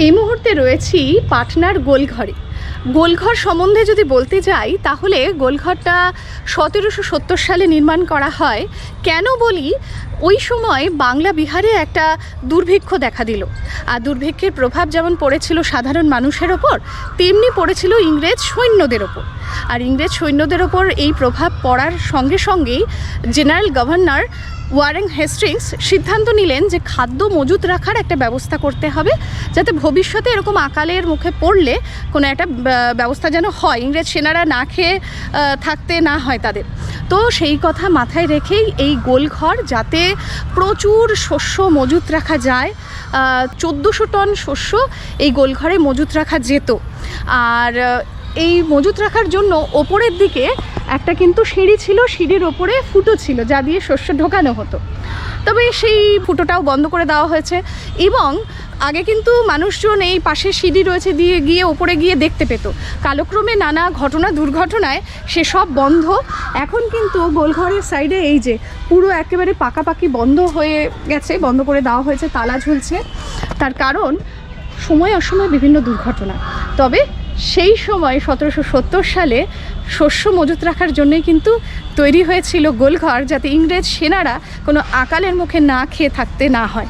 এই মুহূর্তে রয়েছি পাটনার গোলঘরে। গোলঘর সম্বন্ধে যদি বলতে যাই তাহলে গোলঘরটা 1770 সালে নির্মাণ করা হয়। কেন বলি, ওই সময় বাংলা বিহারে একটা দুর্ভিক্ষ দেখা দিল, আর দুর্ভিক্ষের প্রভাব যেমন পড়েছিল সাধারণ মানুষের ওপর, তেমনি পড়েছিল ইংরেজ সৈন্যদের ওপর। আর ইংরেজ সৈন্যদের ওপর এই প্রভাব পড়ার সঙ্গে সঙ্গেই জেনারেল গভর্নর ওয়ারেন হেস্টিংস সিদ্ধান্ত নিলেন যে খাদ্য মজুত রাখার একটা ব্যবস্থা করতে হবে, যাতে ভবিষ্যতে এরকম আকালের মুখে পড়লে কোনো একটা ব্যবস্থা যেন হয়, ইংরেজ সেনারা না খেয়ে থাকতে না হয় তাদের। তো সেই কথা মাথায় রেখেই এই গোলঘর, যাতে প্রচুর শস্য মজুত রাখা যায়, 1400 টন শস্য এই গোলঘরে মজুত রাখা যেত। আর এই মজুত রাখার জন্য ওপরের দিকে একটা কিন্তু সিঁড়ি ছিল, সিঁড়ির ওপরে ফুটো ছিল যা দিয়ে শস্য ঢোকানো হতো। তবে সেই ফুটোটাও বন্ধ করে দেওয়া হয়েছে, এবং আগে কিন্তু মানুষজন এই পাশে সিঁড়ি রয়েছে দিয়ে গিয়ে ওপরে গিয়ে দেখতে পেত। কালক্রমে নানা দুর্ঘটনায় সেসব বন্ধ। এখন কিন্তু গোলঘরের সাইডে এই যে পুরো একেবারে পাকাপাকি বন্ধ হয়ে গেছে, বন্ধ করে দেওয়া হয়েছে, তালা ঝুলছে। তার কারণ সময় অসময় বিভিন্ন দুর্ঘটনা। তবে সেই সময় 1770 সালে শস্য মজুত রাখার জন্যই কিন্তু তৈরি হয়েছিল গোলঘর, যাতে ইংরেজ সেনারা কোনো আকালের মুখে না খেয়ে থাকতে না হয়।